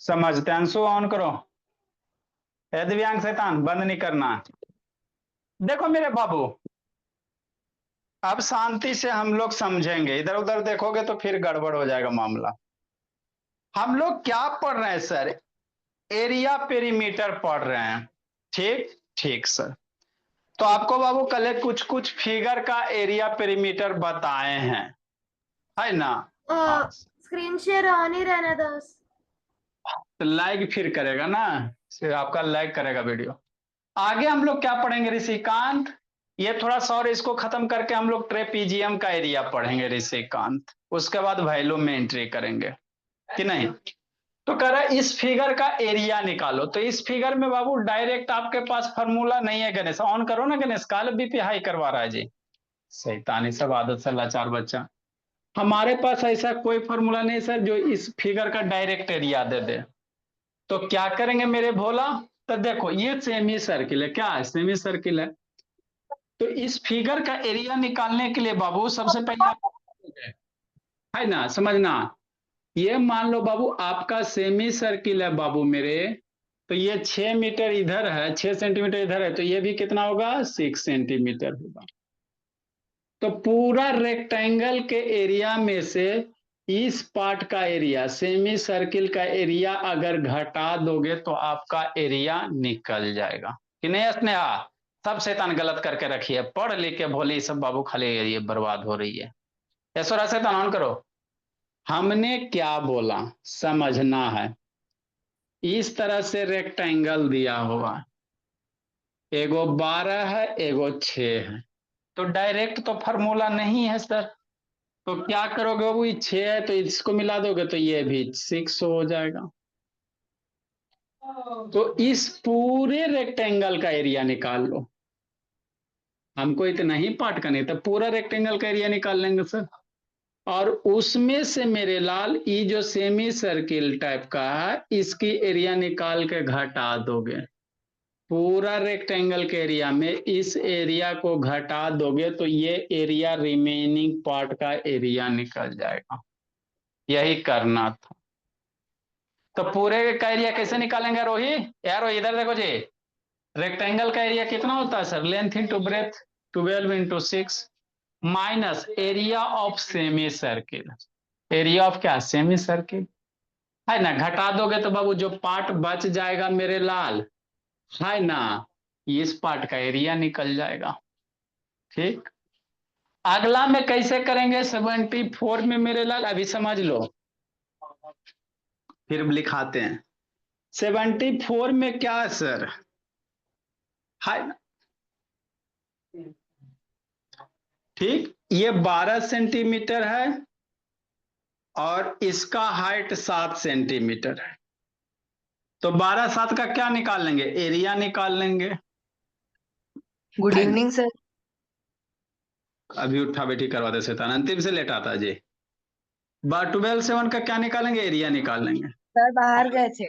समझते हैं। अंशु ऑन करो। ए दिव्यांग शैतान बंद नहीं करना। देखो मेरे बाबू, अब शांति से हम लोग समझेंगे, इधर उधर देखोगे तो फिर गड़बड़ हो जाएगा मामला। हम लोग क्या पढ़ रहे हैं सर? एरिया पेरीमीटर पढ़ रहे हैं। ठीक ठीक सर। तो आपको बाबू कल कुछ कुछ फिगर का एरिया पेरीमीटर बताए हैं, है ना? हाँ। स्क्रीन शेयर ऑन ही रहने दो। तो लाइक फिर करेगा ना, फिर आपका लाइक करेगा वीडियो। आगे हम लोग क्या पढ़ेंगे ऋषिकांत? ये थोड़ा सा और इसको खत्म करके हम लोग ट्रेपीजियम का एरिया पढ़ेंगे ऋषिकांत। उसके बाद वैल्यूम में एंट्री करेंगे कि नहीं? तो कह रहा है इस फिगर का एरिया निकालो। तो इस फिगर में बाबू डायरेक्ट आपके पास फॉर्मूला नहीं है। गणेश ऑन करो ना। गणेश काल बीपी हाई करवा रहा है जी। शैतानी सब आदत से लाचार बच्चा। हमारे पास ऐसा कोई फॉर्मूला नहीं सर जो इस फिगर का डायरेक्ट एरिया दे दे। तो क्या करेंगे मेरे भोला? तो देखो ये सेमी सर्किल है। क्या है? सेमी सर्किल है। तो इस फिगर का एरिया निकालने के लिए बाबू सबसे पहले आप, है ना, समझना। ये मान लो बाबू आपका सेमी सर्किल है बाबू मेरे। तो ये 6 मीटर इधर है, 6 सेंटीमीटर इधर है, तो ये भी कितना होगा? 6 सेंटीमीटर होगा। तो पूरा रेक्टेंगल के एरिया में से इस पार्ट का एरिया, सेमी सर्किल का एरिया अगर घटा दोगे तो आपका एरिया निकल जाएगा कि नहीं स्नेहा? सब शैतान गलत करके रखी है, पढ़ लिख के भोली सब बाबू खाली ये बर्बाद हो रही है। ऐसा शैतान ऑन करो। हमने क्या बोला समझना है। इस तरह से रेक्टेंगल दिया हुआ, एगो 12 है, एगो 6 है। तो डायरेक्ट तो फॉर्मूला नहीं है सर। तो क्या करोगे बाबू? ये 6 है तो इसको मिला दोगे तो ये भी 6 हो जाएगा। तो इस पूरे रेक्टेंगल का एरिया निकाल लो। हमको इतना ही पार्ट का नहीं था, पूरा रेक्टेंगल का एरिया निकाल लेंगे सर। और उसमें से मेरे लाल ये जो सेमी सर्किल टाइप का है इसकी एरिया निकाल के घटा दोगे। पूरा रेक्टेंगल के एरिया में इस एरिया को घटा दोगे तो ये एरिया रिमेनिंग पार्ट का एरिया निकल जाएगा। यही करना था। तो पूरे का एरिया कैसे निकालेंगे रोही? यार इधर देखो जी। रेक्टेंगल का एरिया कितना होता है sir? Length into breath 12 into 6 minus area of semi circle. Area of क्या? सेमी सर्किल, है ना? घटा दोगे तो बाबू जो पार्ट बच जाएगा मेरे लाल, है ना, इस पार्ट का एरिया निकल जाएगा। ठीक। अगला में कैसे करेंगे? 74 में मेरे लाल अभी समझ लो, फिर लिखाते हैं। 74 में क्या है सर? है ठीक, ये 12 सेंटीमीटर है और इसका हाइट 7 सेंटीमीटर है। तो 12 7 का क्या निकाल लेंगे? एरिया निकाल लेंगे। Good evening sir. अभी उठा बैठी करवा दे शैतान, अंतिम से लेट आता जी। 12 7 का क्या निकालेंगे? एरिया निकाल लेंगे। सर बाहर गए थे।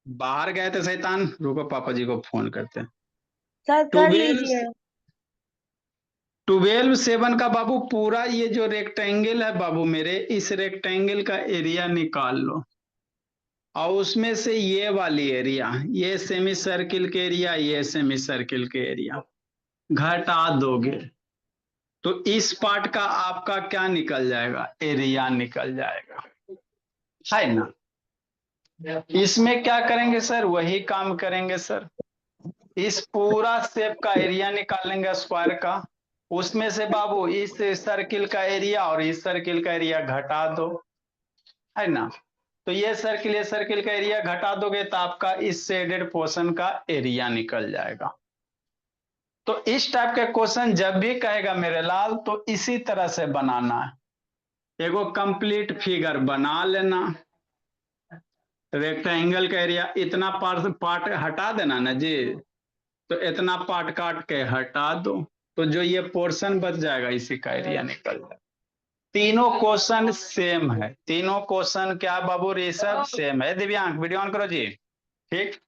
बाहर गए थे शैतान, रुको पापा जी को फोन करते हैं। सर कर 12 लीजिए। 12 7 का बाबू पूरा ये जो रेक्टेंगल है बाबू मेरे, इस रेक्टेंगल का एरिया निकाल लो। और उसमें से ये वाली एरिया, ये सेमी सर्किल के एरिया, ये सेमी सर्किल के एरिया घटा दोगे तो इस पार्ट का आपका क्या निकल जाएगा? एरिया निकल जाएगा, है ना? इसमें क्या करेंगे सर? वही काम करेंगे सर। इस पूरा शेप का एरिया निकालेंगे स्क्वायर का। उसमें से बाबू इस सर्किल का एरिया और इस सर्किल का एरिया घटा दो, है ना? तो ये सर्किल का एरिया घटा दोगे तो आपका इस शेडेड पोर्शन का एरिया निकल जाएगा। तो इस टाइप के क्वेश्चन जब भी कहेगा मेरे लाल तो इसी तरह से बनाना है। एगो कंप्लीट फिगर बना लेना। रेक्टेंगल का एरिया इतना पार्ट हटा देना ना जी। तो इतना पार्ट काट के हटा दो तो जो ये पोर्शन बच जाएगा इसी का एरिया निकल जाएगा। तीनों क्वेश्चन सेम है। तीनों क्वेश्चन क्या बाबू ऋषभ? सेम है। दिव्यांग वीडियो ऑन करो जी। ठीक।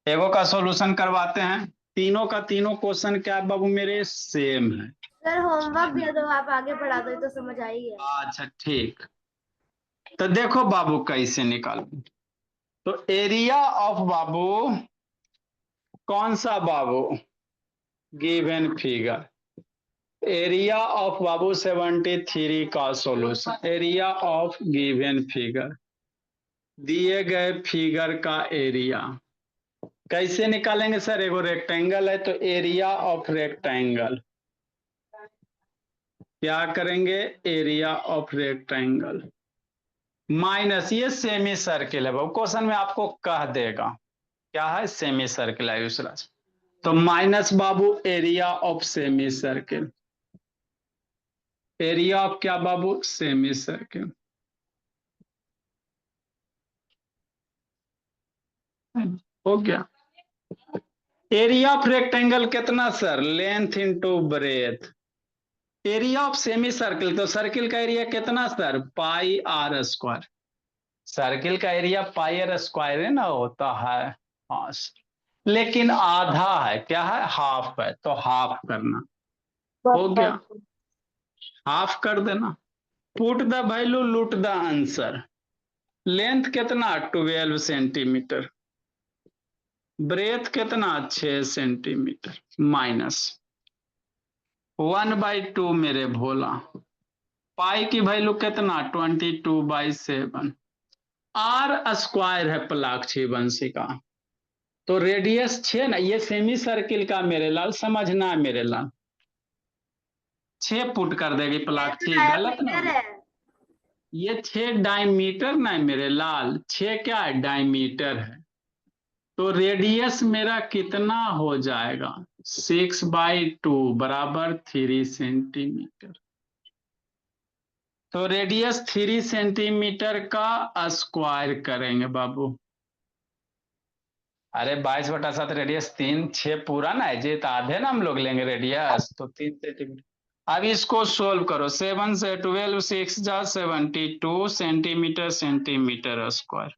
एगो का सॉल्यूशन करवाते हैं। तीनों का तीनों क्वेश्चन क्या बाबू मेरे? सेम है। सर होमवर्क दे दो, आप आगे पढ़ा दो तो समझ आई है। अच्छा ठीक। तो देखो बाबू कैसे निकालो। तो एरिया ऑफ बाबू, कौन सा बाबू, गिवन फिगर, एरिया ऑफ बाबू 73 का solution, area of given figure, दिए गए फिगर का एरिया कैसे निकालेंगे सर? एगो रेक्टेंगल है तो एरिया ऑफ रेक्टेंगल, क्या करेंगे? एरिया ऑफ रेक्टेंगल माइनस, ये सेमी सर्किल है, क्वेश्चन में आपको कह देगा क्या है, सेमी सर्किल है दूसरा, तो माइनस बाबू area of semi circle, area of क्या बाबू, सेमी सर्किल, हो गया। एरिया ऑफ रेक्टेंगल कितना sir? Length into breadth, area of semi circle, तो सर्किल का एरिया कितना sir? Pi r square, circle का एरिया पाई आर स्क्वायर है ना होता है, हाँ लेकिन आधा है, क्या है, हाफ है, तो हाफ करना, हो गया, हाफ कर देना, पुट द वैल्यू लुट द आंसर, लेंथ कितना 12 सेंटीमीटर, ब्रेथ कितना 6 सेंटीमीटर, माइनस 1/2 मेरे भोला, पाई की वैल्यू कितना 22/7, आर स्क्वायर है पलाक्षी वंशी का, तो रेडियस 6 ना, ये सेमी सर्किल का मेरे लाल, समझना है मेरे लाल, 6 पुट कर देगी ये तो पलाक्षी, गलत ना डायमीटर हो, है। ये 6 डायमीटर ना है मेरे लाल, 6 क्या है, डायमीटर है, तो रेडियस मेरा कितना हो जाएगा, 6/2 बराबर 3 सेंटीमीटर, तो रेडियस 3 सेंटीमीटर का स्क्वायर करेंगे बाबू, अरे 22/7 रेडियस 3, 6 पूरा ना है जी, तो आधे ना हम लोग लेंगे रेडियस, तो 3 सेंटीमीटर। अब इसको सोल्व करो, 7 से 12, 6 जा 72 सेंटीमीटर, सेंटीमीटर स्क्वायर,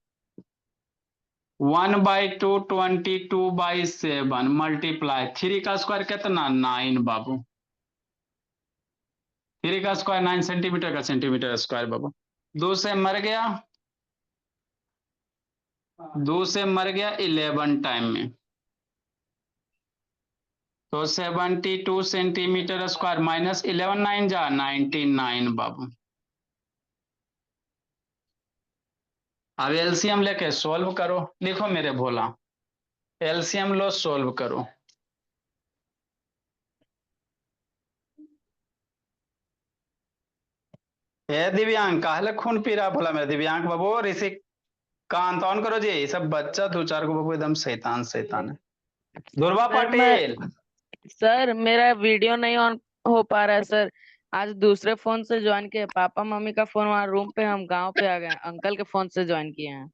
1/2 22/7 मल्टीप्लाई 3 का स्क्वायर कितना 9 बाबू, 3 का स्क्वायर 9 सेंटीमीटर का सेंटीमीटर स्क्वायर बाबू, 2 से मर गया, 2 से मर गया 11 टाइम में, तो 72 सेंटीमीटर स्क्वायर माइनस 11 9 जा 99 बाबू, अब एलसीएम लेके सोल्व करो, लिखो मेरे भोला, एलसीएम लो सोल्व करो, ए दिव्यांग काहले खून पी रहा भोला मेरा दिव्यांग बाबू, ऋषि कांत ऑन करो जी, ये सब बच्चा 2 4 को बाबू एकदम शैतान शैतान है, ध्रुवा सर मैं पाटिल, सर मेरा वीडियो नहीं ऑन हो पा रहा है सर। आज दूसरे फोन से ज्वाइन किए, पापा मम्मी का फोन वहाँ रूम पे, हम गांव पे आ गए, अंकल के फोन से ज्वाइन किए हैं।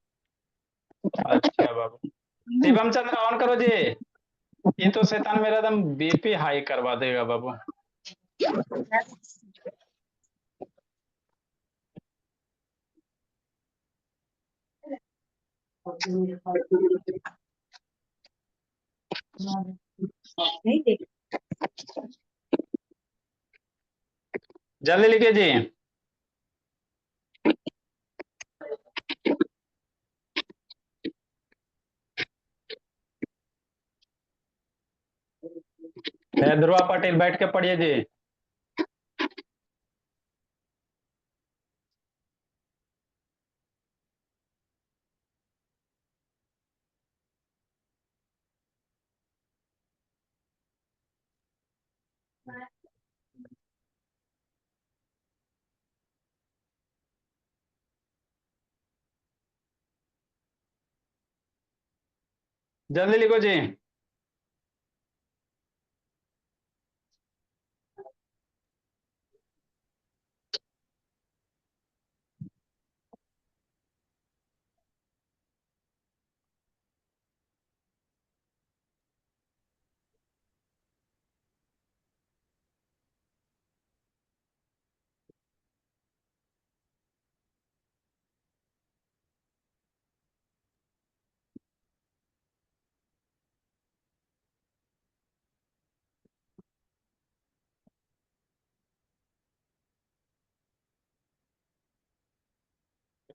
अच्छा बाबू, शिवम चंद्र ऑन करो जी, ये तो शैतान मेरा एकदम बीपी हाई करवा देगा बाबू, नहीं देख। जल्दी लिखिए जी, ध्रुवा पाटिल बैठ के पढ़िए जी, जल्दी लिखो जी,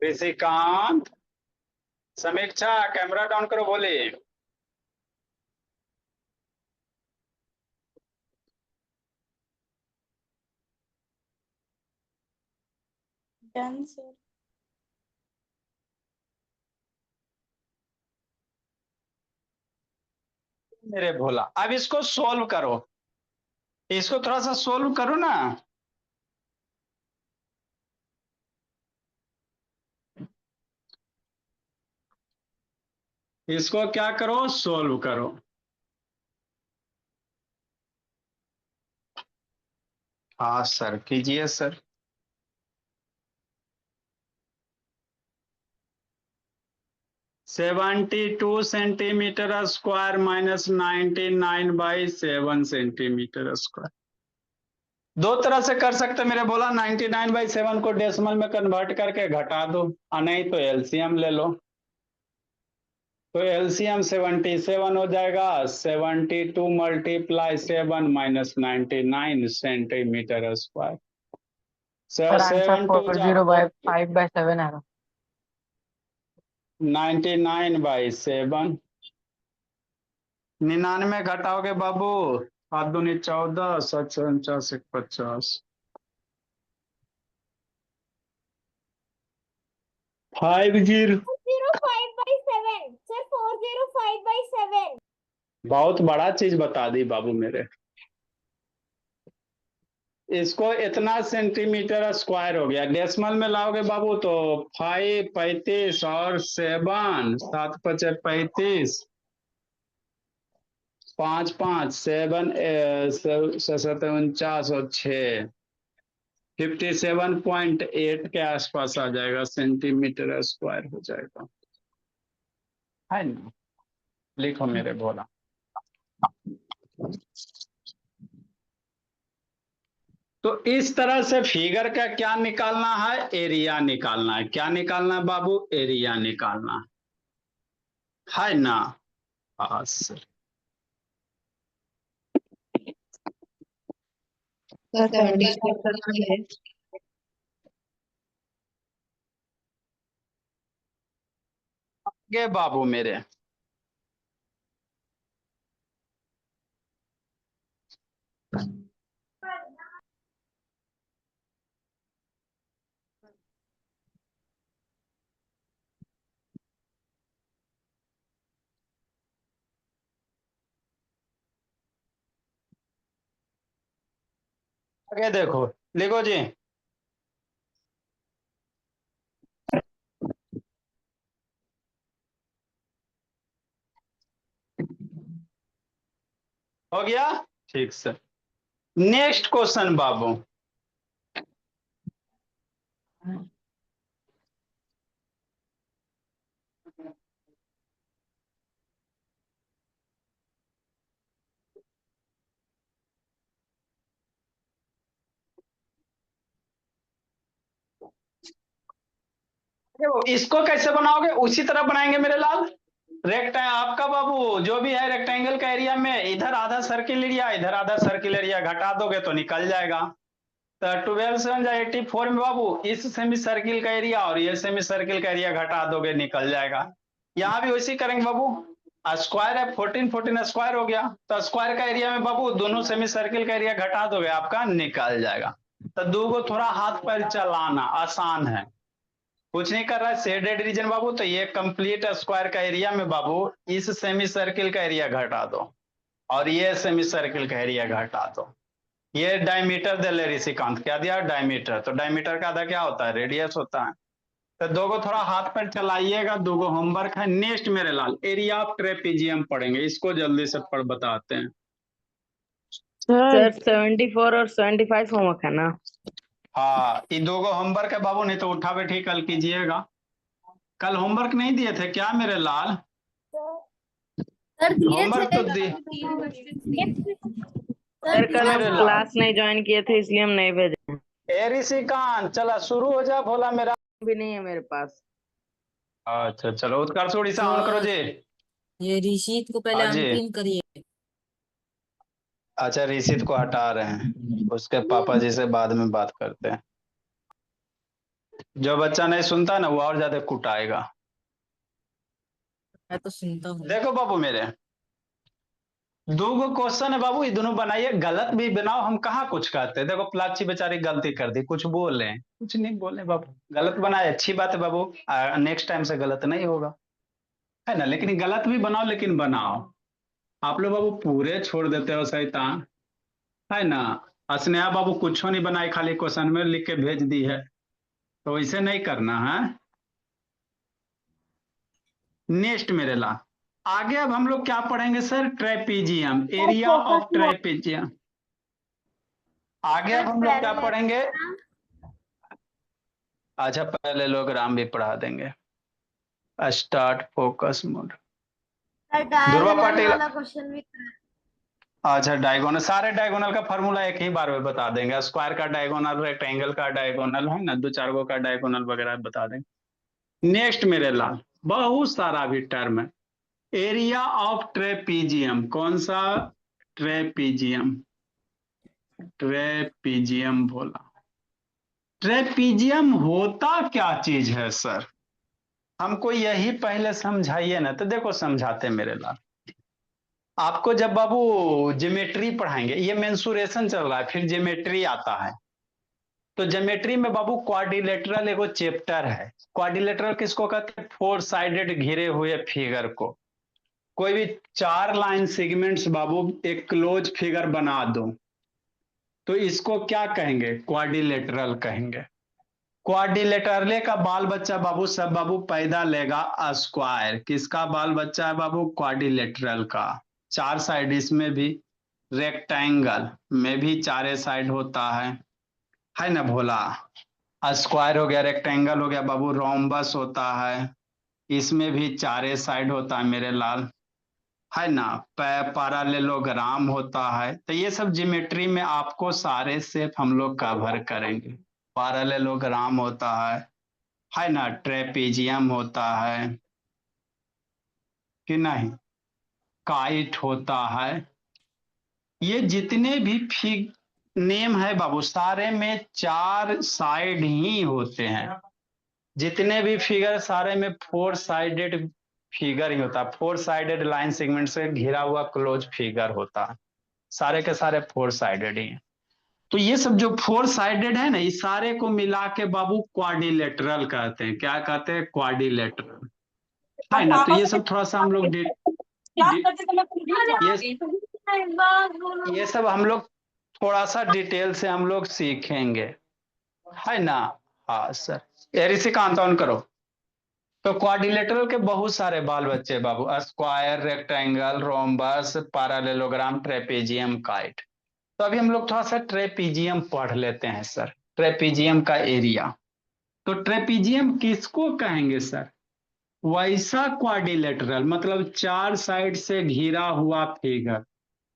ऋषिकांत समीक्षा कैमरा डाउन करो, बोलिए। Done sir. मेरे भोला, अब इसको सोल्व करो, इसको थोड़ा सा सोल्व करो ना। इसको क्या करो, सोल्व करो। हाँ सर, कीजिए sir. 72 centimetre square - 99/7 centimetre square. दो तरह से कर सकते मेरे बोला, 99/7 को डेसिमल में कन्वर्ट करके घटा दो, और नहीं तो एलसीएम ले लो। तो एलसीएम 77 हो जाएगा। 72 × 7 - 99 सेंटीमीटर स्क्वायर। सर आंसर 7 2 40/5/7 है। 99/7। 99 घटाओगे बाबू, 7 दूनी 14, 7 49 1 50। 50। 405/7 सर, 405/7। बहुत बड़ा चीज बता दी बाबू मेरे। इसको इतना सेंटीमीटर स्क्वायर हो गया, डेसिमल में लाओगे बाबू तो 5 35 और 7 7 5 35, 5 5 7 7 49 और 6 57.8 के आसपास आ जाएगा, सेंटीमीटर स्क्वायर हो जाएगा, है ना। लिखो मेरे बोला। तो इस तरह से फिगर का क्या निकालना है, एरिया निकालना है। क्या निकालना है बाबू, एरिया निकालना है ना। हाँ सर। सर 74 करना है। आगे बाबू मेरे, आगे देखो, लिखो जी। हो गया, ठीक सर। नेक्स्ट क्वेश्चन बाबू। इसको कैसे बनाओगे, उसी तरह बनाएंगे मेरे लाल। आपका बाबू जो भी है रेक्टेंगल का एरिया में इधर आधा सर्किल एरिया, इधर आधा सर्किल एरिया घटा दोगे तो निकल जाएगा। तो 12 7 84 में बाबू इस सेमी सर्किल का एरिया और ये सेमी सर्किल का एरिया घटा दोगे, निकल जाएगा। यहाँ भी वैसे करेंगे बाबू। स्क्वायर है, 14 14 स्क्वायर हो गया, तो स्क्वायर का एरिया में बाबू दोनों सेमी सर्किल का एरिया घटा दोगे, आपका निकल जाएगा। तो दो को थोड़ा हाथ पैर चलाना आसान है, कुछ नहीं कर रहा है, शेडेड रीजन बाबू। तो ये कंप्लीट स्क्वायर का एरिया में बाबू इस सेमी सर्किल का एरिया घटा दो और ये सेमी सर्किल का एरिया घटा दो। ये डायमीटर दे ले ऋषिकांत, क्या दिया, डायमीटर। तो डायमीटर का आधा क्या होता है, रेडियस होता है। तो दो को थोड़ा हाथ पर चलाइएगा, दो को होमवर्क है। नेक्स्ट मेरे लाल एरिया ऑफ ट्रेपीजियम पढ़ेंगे, इसको जल्दी से पढ़ बताते हैं। सर 74 और 75 होमवर्क है ना। हाँ, ये दो को होमवर्क है बाबू, नहीं तो उठा बैठी कल कीजिएगा। कल होमवर्क नहीं दिए थे क्या मेरे लाल? सर धीरे होमवर्क तो दिए। सर कल हम मेरे लाल। क्लास नहीं ज्वाइन किए थे इसलिए हम नहीं भेजे। ए ऋषिकांत चला शुरू हो जा, भोला मेरा भी नहीं है मेरे पास। अच्छा चलो, उत्कर्ष उड़ीसा ऑन करो जी। ये ऋषित को पहले हाँ जी। अनपिन करिए। अच्छा, ऋषित को हटा रहे हैं, उसके पापा जी से बाद में बात करते हैं। जो बच्चा नहीं सुनता ना वो और ज्यादा कुटाएगा। मैं तो सुनता हूँ। देखो बाबू मेरे, दो गो क्वेश्चन है बाबू, ये दोनों बनाइए, गलत भी बनाओ, हम कहाँ कुछ कहते हैं। देखो प्लाची बेचारी गलती कर दी, कुछ बोले, कुछ नहीं बोले बाबू, गलत बनाए अच्छी बात है बाबू, नेक्स्ट टाइम से गलत नहीं होगा, है ना। लेकिन गलत भी बनाओ, लेकिन बनाओ। आप लोग बाबू पूरे छोड़ देते हो शैतान, है ना। स्नेहा बाबू कुछ नहीं बनाई, खाली क्वेश्चन में लिख के भेज दी है, तो इसे नहीं करना है। नेक्स्ट मेरे ला आगे अब हम लोग क्या पढ़ेंगे sir, trapezium, area of trapezium. आगे अब हम लोग क्या पढ़ेंगे, अच्छा पहले लोग राम भी पढ़ा देंगे। Start focus mode. Dhruva Patil, question भी अच्छा डायगोनल, सारे डायगोनल का फॉर्मूला एक ही बार में बता देंगे, स्क्वायर का डायगोनल, रेक्टेंगल का डायगोनल, है ना, दो चार गो का डायगोनल वगैरह बता देंगे। नेक्स्ट मेरे लाल बहुत सारा भी टर्म है, एरिया ऑफ ट्रेपीजियम, कौन सा, ट्रेपीजियम, ट्रेपीजियम बोला। ट्रेपीजियम होता क्या चीज है सर, हमको यही पहले समझाइए ना। तो देखो समझाते मेरे लाल, आपको जब बाबू ज्योमेट्री पढ़ाएंगे, ये मेंसुरेशन चल रहा है, फिर ज्योमेट्री आता है, तो ज्योमेट्री में बाबू क्वाड्रिलेटरल एगो चैप्टर है। क्वाड्रिलेटरल किसको कहते हैं, फोर साइडेड घिरे हुए फिगर को। कोई भी चार लाइन सेगमेंट्स बाबू एक क्लोज फिगर बना दो, तो इसको क्या कहेंगे, क्वाड्रिलेटरल कहेंगे। क्वाड्रिलेटरले का बाल बच्चा बाबू सब बाबू पैदा लेगा स्क्वायर, किसका बाल बच्चा है बाबू, क्वाड्रिलेटरल का। चार साइड इसमें भी, रेक्टेंगल में भी चारे साइड होता है ना भोला। स्क्वायर हो गया, रेक्टेंगल हो गया बाबू, रोम्बस होता है, इसमें भी चारे साइड होता है मेरे लाल, है ना। पैरालेलोग्राम होता है। तो ये सब ज्योमेट्री में आपको सारे शेप हम लोग कवर करेंगे। पैरालेलोग्राम होता है ना, ट्रेपीजियम होता है कि नहीं, काइट होता है, ये जितने भी फिग नेम है बाबू सारे में चार साइड ही होते हैं। जितने भी फिगर सारे में फोर साइडेड फिगर ही होता है, फोर साइडेड लाइन सेगमेंट से घिरा हुआ क्लोज फिगर होता है, सारे के सारे फोर साइडेड ही हैं। तो ये सब जो फोर साइडेड है ना, इस सारे को मिला के बाबू क्वाड्रिलेटरल कहते हैं। क्या कहते हैं, क्वाड्रिलेटरल, है ना। तो ये सब थोड़ा सा हम लोग ये सब हम लोग थोड़ा सा डिटेल से हम लोग सीखेंगे, है ना। हाँ सर, ये ऋषिकांत ऑन करो। तो क्वाड्रिलेटरल के बहुत सारे बाल बच्चे बाबू, square, rectangle, rhombus, parallelogram, trapezium, kite. तो अभी हम लोग थोड़ा सा ट्रेपीजियम पढ़ लेते हैं सर, ट्रेपीजियम का एरिया। तो ट्रेपीजियम किसको कहेंगे सर, वैसा क्वाड्रिलेटरल, मतलब चार साइड से घिरा हुआ फिगर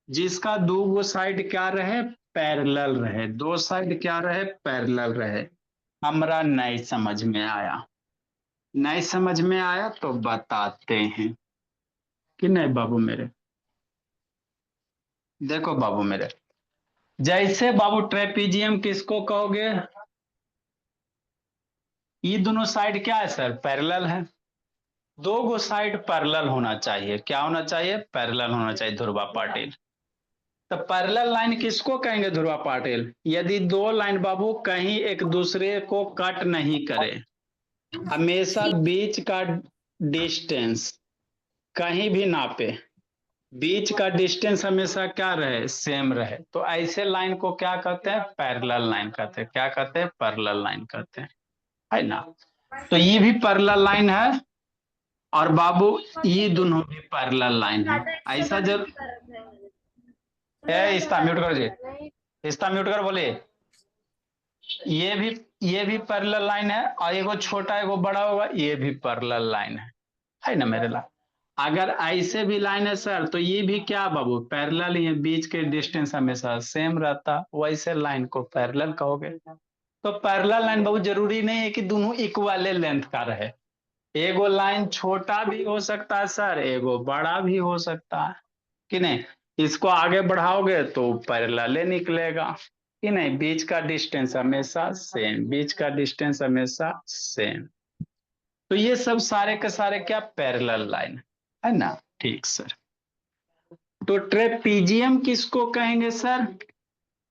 जिसका दो साइड क्या रहे, पैरेलल रहे, दो साइड क्या रहे, पैरेलल रहे। हमरा नहीं समझ में आया, नहीं समझ में आया तो बताते हैं कि नहीं बाबू मेरे। देखो बाबू मेरे, जैसे बाबू ट्रेपीजियम किसको कहोगे, ये दोनों साइड क्या है सर, पैरेलल है। दो गो साइड पैरेलल होना चाहिए, क्या होना चाहिए, पैरेलल होना चाहिए ध्रुवा पाटिल। तो पैरेलल लाइन किसको कहेंगे ध्रुवा पाटिल, यदि दो लाइन बाबू कहीं एक दूसरे को कट नहीं करे, हमेशा बीच का डिस्टेंस कहीं भी नापे, बीच का डिस्टेंस हमेशा क्या रहे, सेम रहे, तो ऐसे लाइन को क्या कहते हैं, पैरेलल लाइन कहते हैं। क्या कहते हैं, पैरेलल लाइन कहते हैं, है ना। तो ये भी पैरेलल लाइन है, और बाबू ये दोनों भी पैरेलल लाइन है। ऐसा जब इसका म्यूट करो जी, इसका म्यूट कर बोलिए। ये भी पैरेलल लाइन है, और एगो छोटा एगो बड़ा होगा, ये भी पैरेलल लाइन है ना मेरे ला। अगर ऐसे भी लाइन है सर, तो ये भी क्या बाबू, पैरेलल ही है, बीच के डिस्टेंस हमेशा सेम रहता, वैसे लाइन को पैरेलल कहोगे। तो पैरेलल लाइन बाबू जरूरी नहीं है कि दोनों इक्वल लेंथ का रहे, एगो लाइन छोटा भी हो सकता है सर, एगो बड़ा भी हो सकता है कि नहीं। इसको आगे बढ़ाओगे तो पैरेलल निकलेगा कि नहीं, बीच का डिस्टेंस हमेशा सेम, बीच का डिस्टेंस हमेशा सेम। तो ये सब सारे के सारे क्या, पैरेलल लाइन। है ना। ठीक सर। तो ट्रेपीजियम किसको कहेंगे सर?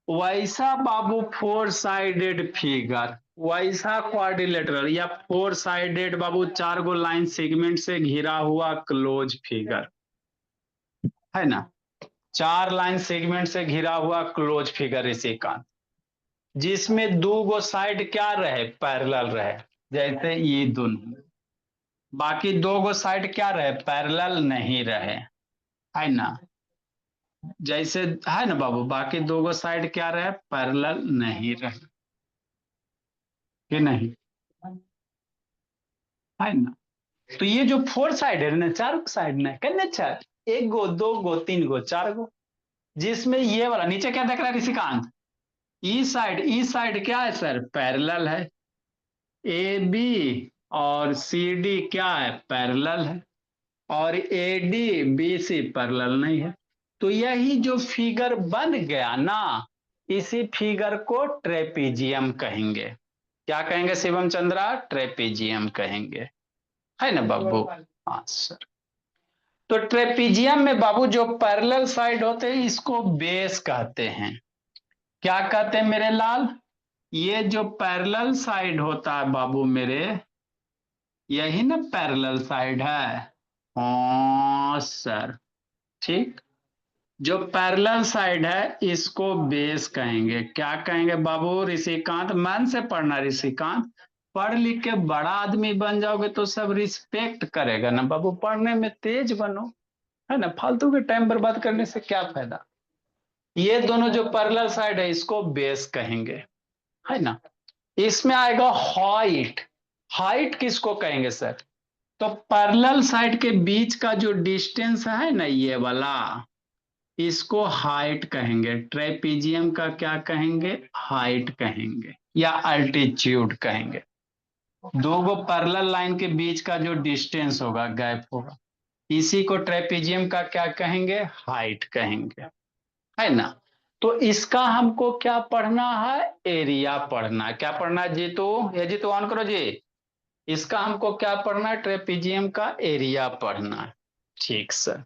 वैसा बाबू फोर साइडेड फिगर, वैसा क्वाड्रिलेटरल या फोर साइडेड बाबू, चार गो लाइन सेगमेंट से घिरा हुआ क्लोज फिगर, है ना। चार लाइन सेगमेंट से घिरा हुआ क्लोज फिगर इसी का, जिसमें दो गो साइड क्या रहे? पैरेलल रहे, जैसे ये दोनों। बाकी दो गो साइड क्या रहे? पैरेलल नहीं रहे, है ना। जैसे है ना बाबू, बाकी दो गो साइड क्या रहे? पैरेलल नहीं रहे, कि नहीं, है ना। तो ये जो फोर साइड है ना, चार साइड ना, कितने चार? एक गो, दो गो, तीन गो, चार गो। जिसमें ये वाला नीचे क्या देख रहा है ऋषिकांत? ई साइड क्या है सर? पैरेलल है। ए बी और सी डी क्या है? पैरेलल है। और A D B C parallel नहीं है। तो यही जो फिगर बन गया ना, इसी फिगर को ट्रेपीजियम कहेंगे। क्या कहेंगे शिवम चंद्रा? ट्रेपीजियम कहेंगे, है ना बाबू। हाँ सर। तो ट्रेपीजियम में बाबू जो पैरेलल साइड होते हैं इसको बेस कहते हैं। क्या कहते हैं मेरे लाल? ये जो पैरेलल साइड होता है बाबू मेरे, यही ना पैरेलल साइड है। हाँ सर। ठीक। जो पैरेलल साइड है इसको बेस कहेंगे। क्या कहेंगे बाबू? ऋषिकांत मन से पढ़ना, ऋषिकांत पढ़ लिख के बड़ा आदमी बन जाओगे तो सब रिस्पेक्ट करेगा ना बाबू। पढ़ने में तेज बनो, है ना। फालतू के टाइम बर्बाद करने से क्या फायदा। ये दोनों जो पैरेलल साइड है इसको बेस कहेंगे, है ना। इसमें आएगा हाइट। हाइट किसको कहेंगे सर? तो पैरेलल साइड के बीच का जो डिस्टेंस है ना, ये वाला, इसको हाइट कहेंगे। ट्रेपीजियम का क्या कहेंगे? हाइट कहेंगे या अल्टीट्यूड कहेंगे। दो गो पैरेलल लाइन के बीच का जो डिस्टेंस होगा, गैप होगा, इसी को ट्रेपीजियम का क्या कहेंगे? हाइट कहेंगे, है ना। तो इसका हमको क्या पढ़ना है? एरिया पढ़ना है। क्या पढ़ना है जीतू? ये जीतू ऑन करो जी। इसका हमको क्या पढ़ना है? ट्रेपीजियम का एरिया पढ़ना है। ठीक सर।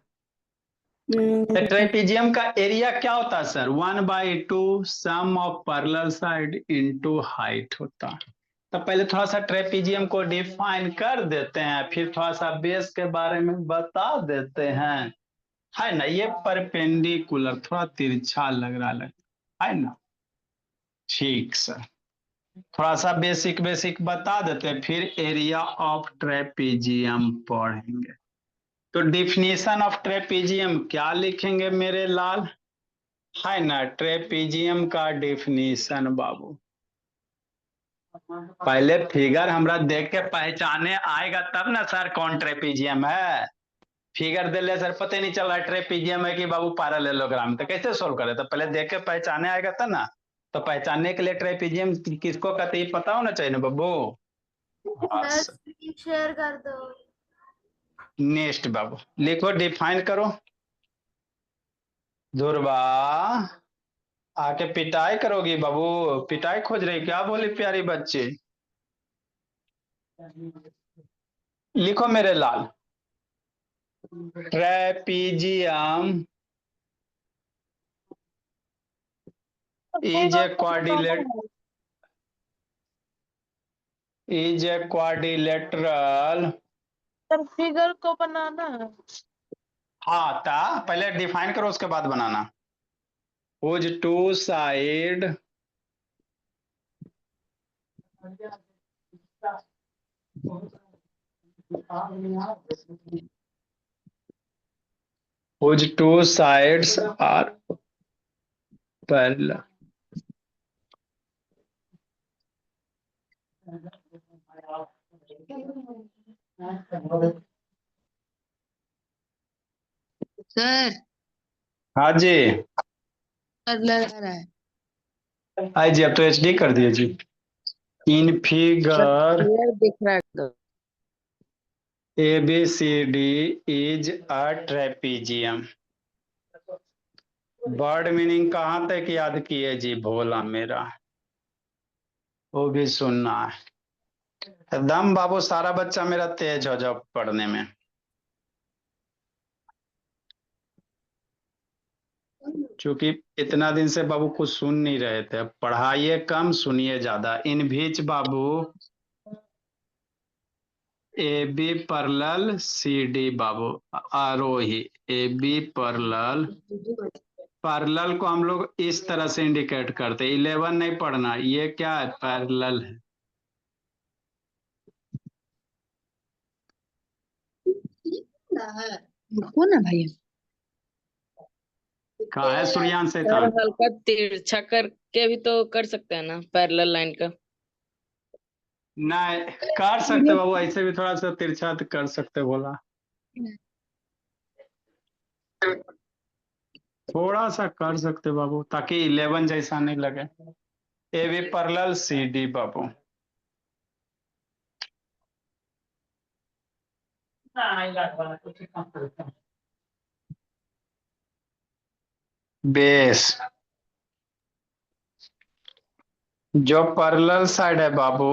तो ट्रेपीजियम का एरिया क्या होता है sir? 1/2 sum of parallel side into height होता है। तो पहले थोड़ा सा ट्रेपीजियम को डिफाइन कर देते हैं, फिर थोड़ा सा बेस के बारे में बता देते हैं, है ना। ये परपेंडिकुलर थोड़ा तिरछा लग रहा है ना। ठीक सर। थोड़ा सा बेसिक बेसिक बता देते हैं, फिर एरिया ऑफ ट्रेपीजियम पढ़ेंगे। तो डिफिनीशन ऑफ ट्रेपीजियम क्या लिखेंगे मेरे लाल? है ना। ट्रेपीजियम का डिफिनीशन बाबू, पहले फिगर हमरा देख के पहचाने आएगा तब ना सर कौन ट्रेपीजियम है। फिगर दे ले सर, पता ही नहीं चल रहा है ट्रेपीजियम है कि बाबू पैरेललोग्राम, तो कैसे सोल्व करे? तो पहले देख के पहचाने आएगा तब ना। तो पहचानने के लिए ट्रेपीजियम किसको कहते हैं पता होना चाहिए ना बाबू। शेयर कर दो। नेक्स्ट बाबू लिखो, डिफाइन करो। ध्रुवा आके पिटाई करोगी बाबू? पिटाई खोज रही क्या? बोली प्यारी बच्ची। लिखो मेरे लाल। Trapezium is a quadrilateral। Sir figure को बनाना है। हाँ था, पहले डिफाइन करो उसके बाद बनाना। whose two side whose two sides are parallel। Sir हाँ जी। लगा रहा है। आई जी, अब तो एचडी कर दिए जी। इन फिगर क्लियर दिख रहा है तो। ABCD is a trapezium। Word meaning कहाँ तक याद किए जी? भोला मेरा, वो भी सुनना है एकदम बाबू। सारा बच्चा मेरा तेज हो जाओ पढ़ने में। क्योंकि इतना दिन से बाबू कुछ सुन नहीं रहे थे, अब पढ़ाइए कम सुनिए ज्यादा। इन बीच बाबू A B parallel C D बाबू Aarohi. A B parallel, parallel को हम लोग इस तरह से इंडिकेट करते हैं। 11 नहीं पढ़ना, ये क्या है, पैरेलल है। रुको ना भाई। कहा है सूर्यान सर शैतान? हल्का तिरछा करके भी तो कर सकते हैं ना पैरेलल लाइन का। नहीं कर सकते बाबू, ऐसे भी थोड़ा सा तिरछा तो कर सकते, बोला थोड़ा सा कर सकते बाबू, ताकि 11 जैसा नहीं लगे। A B parallel C D बाबू। बेस, जो पैरेलल साइड है बाबू,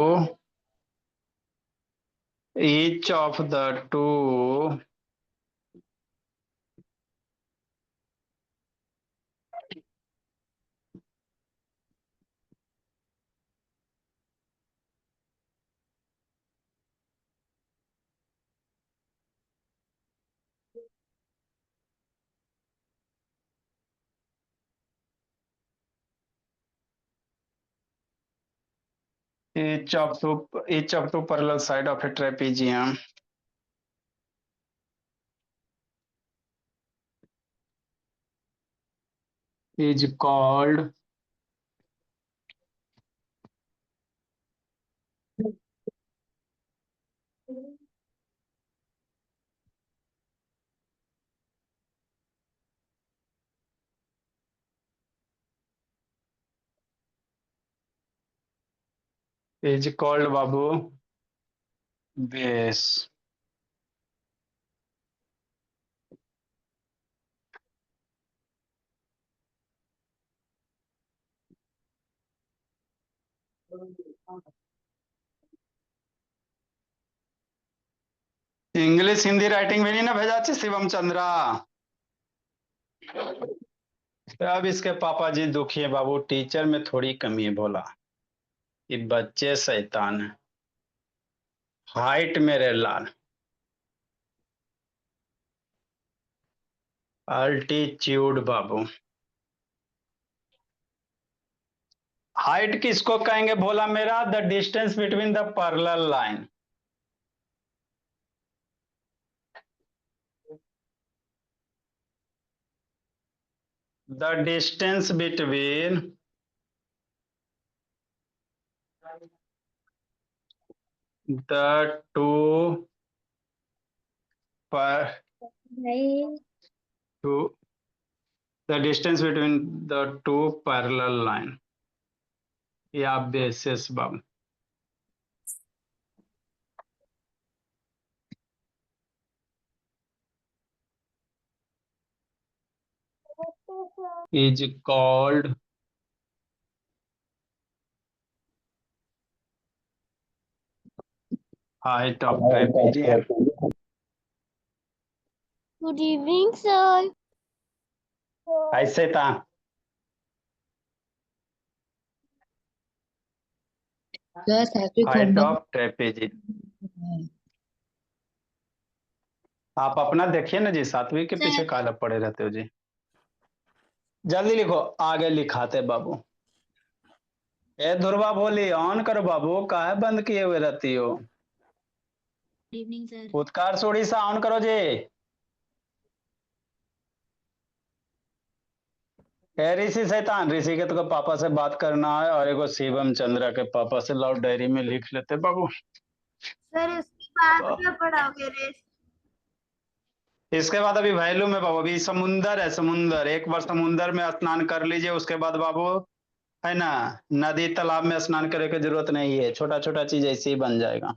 each of the two each of two parallel side of a trapezium is called Babu base. English Hindi writing में नहीं ना भेजा छी शिवम चंद्रा? अब इसके पापा जी दुखी है बाबू, टीचर में थोड़ी कमी है, बोला ये बच्चे शैतान है। हाइट मेरे लाल, अल्टीट्यूड बाबू। हाइट किसको कहेंगे भोला मेरा? The distance between the parallel line. The distance between the two पर to the distance between the two parallel line या बेसिस बाबू। is called height of trapezium. Good evening, sir. ऐसे था सर सात्विक हाइट होमवर्क ऑफ ट्रेपेजियम। आप अपना देखिए ना जी, सातवीं के पीछे काला पड़े रहते हो जी। जल्दी लिखो, आगे लिखाते बाबू। ए ध्रुवा बोली ऑन करो बाबू, काहे बंद किए हुए रहती हो? Evening sir. उत्कार सोड़ी सा ऑन करो जी। ए ऋषि शैतान, ऋषि के तो पापा से बात करना है, और एगो शिवम चंद्रा के पापा से लाओ, डायरी में लिख लेते बाबू। सर उसके बाद क्या पढ़ाओगे रे? इसके बाद अभी वैल्यू में बाबू, अभी समुंदर है, समुंदर एक बार समुंदर में स्नान कर लीजिए, उसके बाद बाबू है ना, नदी तालाब में स्नान करने की जरूरत नहीं है, छोटा छोटा चीज ऐसे ही बन जाएगा।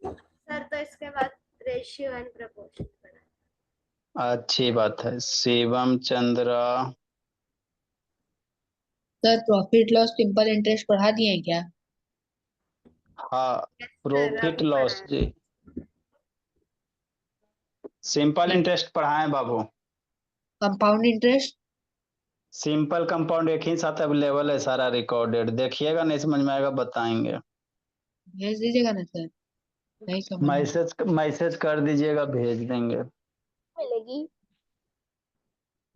सर तो इसके बाद रेशियो एंड प्रपोर्शन पढ़ा। अच्छी बात है Shivam Chandra. Sir profit loss simple interest पढ़ा दिए हैं क्या? हाँ प्रॉफिट लॉस जी, सिंपल इंटरेस्ट पढ़ाए बाबू। Compound interest? सिंपल कंपाउंड एक ही साथ अवेलेबल है, सारा रिकॉर्डेड। देखिएगा, नहीं समझ में आएगा बताएंगे। भेज दीजिएगा ना सर, नहीं समझ में। मैसेज कर दीजिएगा, भेज देंगे। मिलेगी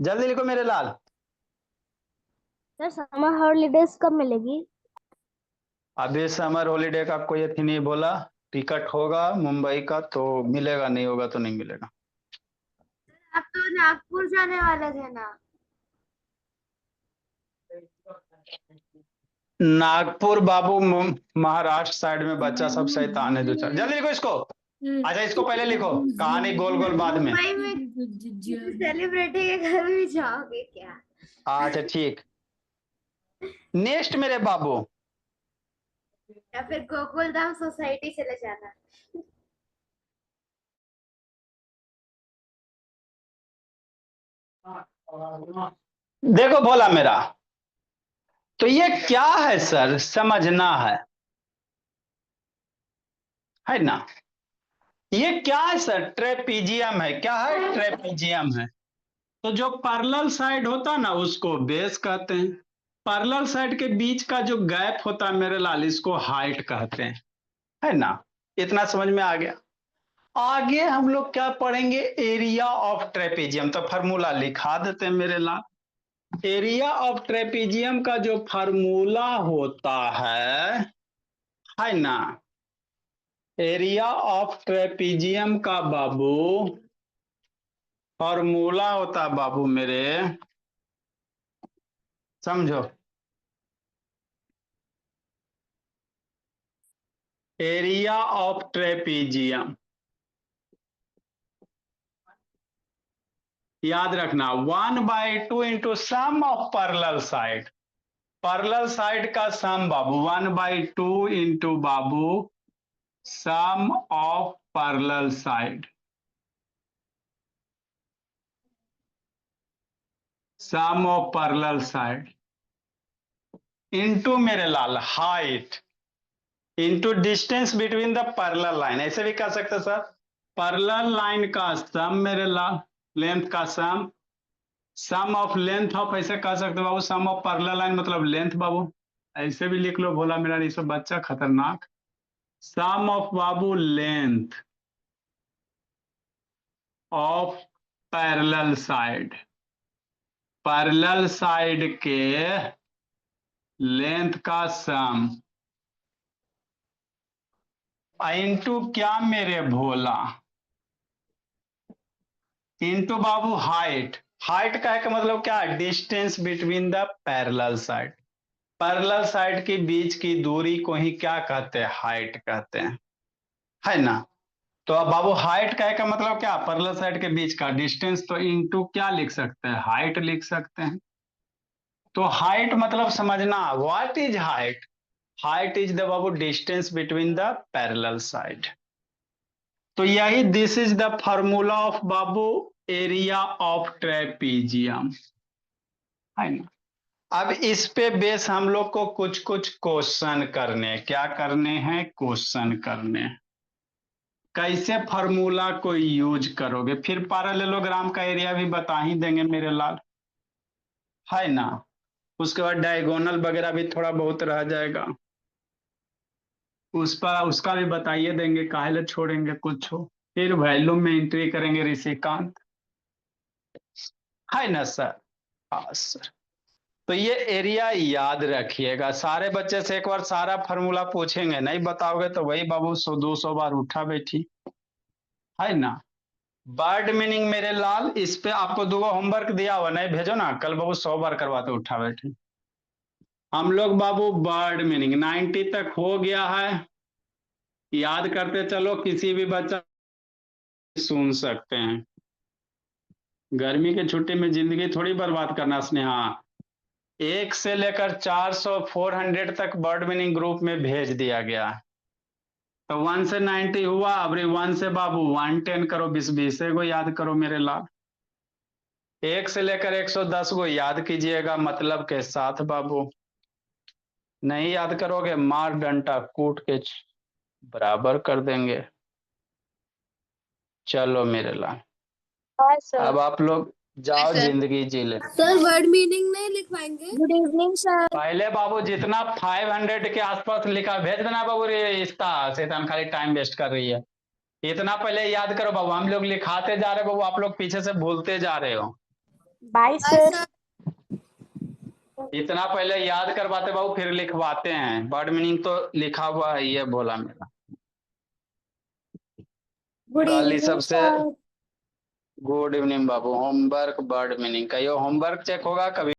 जल्दी लिखो मेरे लाल। सर, समर हॉलीडेज कब मिलेगी? अभी समर हॉलीडे का कोई अथी नहीं बोला। टिकट होगा मुंबई का तो मिलेगा, नहीं होगा तो नहीं मिलेगा। आप तो नागपुर जाने वाले थे ना। नागपुर बाबू महाराष्ट्र साइड में बच्चा सब शैतान है। दो चार जल्दी लिखो इसको। अच्छा इसको पहले लिखो, कहानी गोल गोल बाद में। मुंबई में सेलिब्रिटी के घर भी जाओगे क्या? अच्छा ठीक। नेक्स्ट मेरे बाबू, या फिर गोकुलधाम सोसाइटी चले जाना। देखो भोला मेरा, तो ये क्या है सर, समझना है ना। ये क्या है सर, ट्रेपीजियम है। क्या है, ट्रेपीजियम है। तो जो पैरेलल साइड होता है ना उसको बेस कहते हैं। पैरेलल साइड के बीच का जो गैप होता है मेरे लाल, इसको हाइट कहते हैं, है ना। इतना समझ में आ गया। आगे हम लोग क्या पढ़ेंगे, एरिया ऑफ ट्रेपीजियम। तो फार्मूला लिखा देते हैं मेरे लाल। एरिया ऑफ ट्रेपीजियम का जो फार्मूला होता है ना, एरिया ऑफ ट्रेपीजियम का बाबू फॉर्मूला होता बाबू मेरे, समझो। एरिया ऑफ ट्रेपीजियम याद रखना 1/2 into sum of parallel side. Parallel side का सम बाबू 1/2 इंटू बाबू sum of parallel side. Sum of parallel side into मेरे लाल height into distance between the parallel line. ऐसे भी कह सकते सर, पैरेलल लाइन का सम मेरे लाल, लेंथ का सम, सम ऑफ लेंथ ऑफ, ऐसे कह सकते बाबू सम ऑफ पैरेलल लाइन मतलब लेंथ बाबू। ऐसे भी लिख लो भोला मेरा, ये सब बच्चा खतरनाक। सम ऑफ बाबू length of parallel side, parallel side के लेंथ का सम इंटू क्या मेरे भोला, इंटू बाबू हाइट। हाइट का है मतलब क्या है, distance between the parallel side. Parallel side के बीच की दूरी को ही क्या कहते हैं, हाइट कहते हैं, है ना। तो अब बाबू हाइट का मतलब क्या, पैरेलल साइड के बीच का डिस्टेंस, तो इंटू क्या लिख सकते हैं, हाइट लिख सकते हैं। तो हाइट मतलब समझना, what is height. Height is the Babu distance between the parallel side. तो यही this is the formula of Babu area of trapezium, है ना। अब इस पे बेस हम लोग को कुछ कुछ क्वेश्चन करने, क्या करने हैं, क्वेश्चन करने। कैसे फॉर्मूला को यूज करोगे, फिर पैरेललोग्राम का एरिया भी बता ही देंगे मेरे लाल, है ना। उसके बाद डायगोनल वगैरह भी थोड़ा बहुत रह जाएगा, उस पर उसका भी बताइए देंगे, काहे छोड़ेंगे कुछ हो। फिर वैल्यूम में एंट्री करेंगे ऋषिकांत, है ना सर। हाँ सर। तो ये एरिया याद रखिएगा। सारे बच्चे से एक बार सारा फार्मूला पूछेंगे, नहीं बताओगे तो वही बाबू 100-200 बार उठा बैठी, है ना। बर्ड मीनिंग मेरे लाल, इस पे आपको 2 होमवर्क दिया हुआ, नहीं भेजो ना, कल बाबू 100 बार करवाते उठा बैठे। हम लोग बाबू बर्ड मीनिंग 90 तक हो गया है, याद करते चलो, किसी भी बच्चा सुन सकते हैं। गर्मी की छुट्टी में जिंदगी थोड़ी बर्बाद करना स्नेहा। 1 से लेकर 400 400 तक बर्ड मीनिंग ग्रुप में भेज दिया गया। तो 1 से 90 हुआ, अब 1 से बाबू 110 करो, 20 को याद करो मेरे लाल। 1 से लेकर 110 को याद कीजिएगा मतलब के साथ बाबू। नहीं याद करोगे मार डंटा कूट के बराबर कर देंगे। चलो मेरे लाल। Hi sir. अब आप लोग जाओ सर। जिंदगी जी ले। सर वर्ड मीनिंग नहीं लिखवाएंगे? Good evening sir. पहले बाबू जितना 500 के आसपास लिखा भेज देना बाबू, ये इसका शैतान खाली टाइम वेस्ट कर रही है। इतना पहले याद करो बाबू, हम लोग लिखाते जा रहे हो बाबू, आप लोग पीछे से भूलते जा रहे हो। Bye sir. इतना पहले याद करवाते बाबू फिर लिखवाते हैं। वर्ड मीनिंग तो लिखा हुआ है, ये बोला मेरा। गुड कल ही इवनिंग सबसे सर। गुड इवनिंग बाबू। होमवर्क वर्ड मीनिंग का ये होमवर्क चेक होगा कभी।